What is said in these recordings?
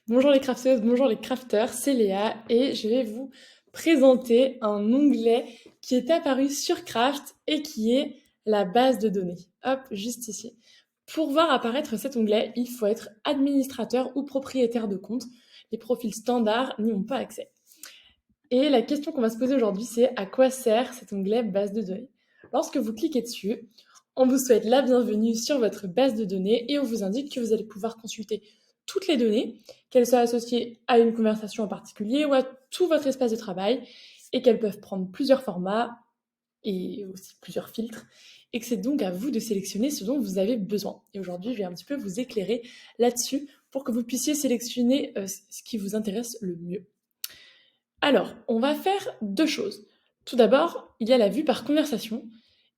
Bonjour les crafteuses, bonjour les crafteurs, c'est Léa et je vais vous présenter un onglet qui est apparu sur Craft et qui est la base de données. Hop, juste ici. Pour voir apparaître cet onglet, il faut être administrateur ou propriétaire de compte. Les profils standards n'y ont pas accès. Et la question qu'on va se poser aujourd'hui, c'est à quoi sert cet onglet base de données? Lorsque vous cliquez dessus, on vous souhaite la bienvenue sur votre base de données et on vous indique que vous allez pouvoir consulter toutes les données, qu'elles soient associées à une conversation en particulier ou à tout votre espace de travail et qu'elles peuvent prendre plusieurs formats et aussi plusieurs filtres et que c'est donc à vous de sélectionner ce dont vous avez besoin. Et aujourd'hui, je vais un petit peu vous éclairer là-dessus pour que vous puissiez sélectionner ce qui vous intéresse le mieux. Alors, on va faire deux choses. Tout d'abord, il y a la vue par conversation.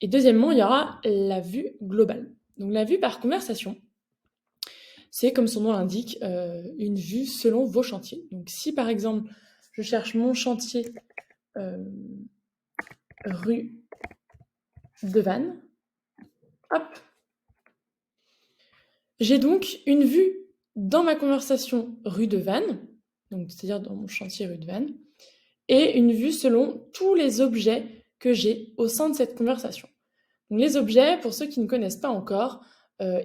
Et deuxièmement, il y aura la vue globale. Donc la vue par conversation, c'est comme son nom l'indique, une vue selon vos chantiers. Donc si par exemple, je cherche mon chantier rue de Vannes, hop, j'ai donc une vue dans ma conversation rue de Vannes, donc c'est-à-dire dans mon chantier rue de Vannes, et une vue selon tous les objets que j'ai au sein de cette conversation. Donc les objets, pour ceux qui ne connaissent pas encore,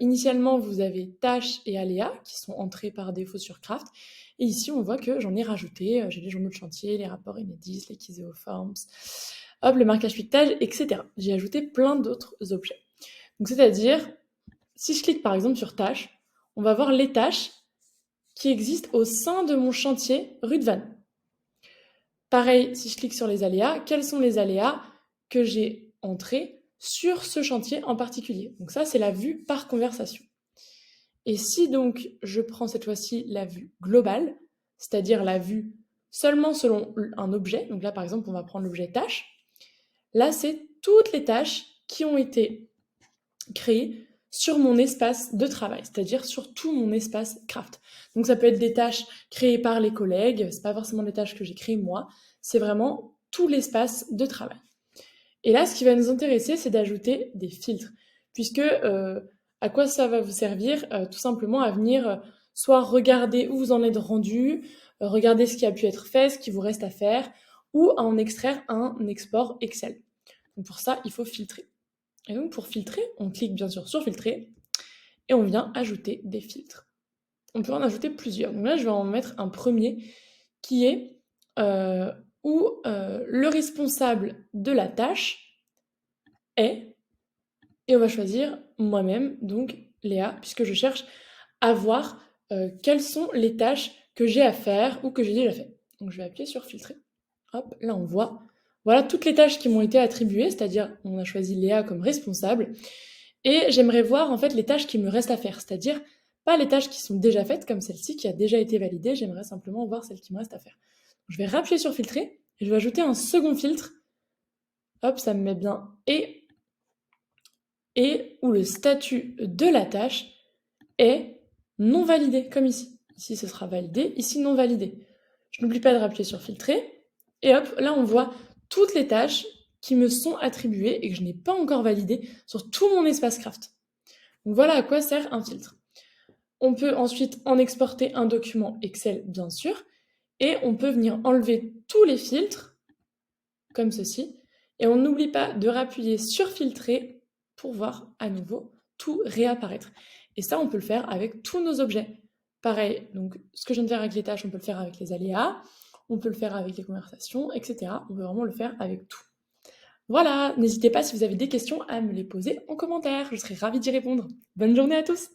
initialement vous avez tâches et aléas qui sont entrés par défaut sur Craft. Et ici on voit que j'en ai rajouté, j'ai les journaux de chantier, les rapports Enedis, les Kiséoforms, hop, le marquage piquetage, etc. J'ai ajouté plein d'autres objets. Donc c'est-à-dire, si je clique par exemple sur tâches, on va voir les tâches qui existent au sein de mon chantier rue de Vannes. Pareil, si je clique sur les aléas, quels sont les aléas que j'ai entrés sur ce chantier en particulier? Donc ça, c'est la vue par conversation. Et si donc je prends cette fois-ci la vue globale, c'est-à-dire la vue seulement selon un objet, donc là par exemple on va prendre l'objet tâche, là c'est toutes les tâches qui ont été créées sur mon espace de travail, c'est-à-dire sur tout mon espace craft. Donc ça peut être des tâches créées par les collègues, c'est pas forcément des tâches que j'ai créées moi, c'est vraiment tout l'espace de travail. Et là, ce qui va nous intéresser, c'est d'ajouter des filtres, puisque à quoi ça va vous servir? Tout simplement à venir soit regarder où vous en êtes rendu, regarder ce qui a pu être fait, ce qui vous reste à faire, ou à en extraire un export Excel. Donc pour ça, il faut filtrer. Et donc pour filtrer, on clique bien sûr sur filtrer et on vient ajouter des filtres. On peut en ajouter plusieurs. Donc là, je vais en mettre un premier qui est où le responsable de la tâche est, et on va choisir moi-même, donc Léa, puisque je cherche à voir quelles sont les tâches que j'ai à faire ou que j'ai déjà fait. Donc je vais appuyer sur filtrer. Hop, là on voit, voilà toutes les tâches qui m'ont été attribuées, c'est-à-dire on a choisi Léa comme responsable, et j'aimerais voir en fait les tâches qui me restent à faire, c'est-à-dire pas les tâches qui sont déjà faites, comme celle-ci qui a déjà été validée, j'aimerais simplement voir celles qui me restent à faire. Donc, je vais réappuyer sur filtrer, et je vais ajouter un second filtre, hop, ça me met bien et où le statut de la tâche est non validé, comme ici. Ici, ce sera validé, ici, non validé. Je n'oublie pas de rappuyer sur filtrer, et hop, là, on voit toutes les tâches qui me sont attribuées et que je n'ai pas encore validées sur tout mon espace craft. Donc voilà à quoi sert un filtre. On peut ensuite en exporter un document Excel, bien sûr, et on peut venir enlever tous les filtres, comme ceci, et on n'oublie pas de rappuyer sur filtrer pour voir à nouveau tout réapparaître. Et ça, on peut le faire avec tous nos objets. Pareil, donc ce que je viens de faire avec les tâches, on peut le faire avec les aléas, on peut le faire avec les conversations, etc. On peut vraiment le faire avec tout. Voilà, n'hésitez pas si vous avez des questions à me les poser en commentaire, je serai ravie d'y répondre. Bonne journée à tous!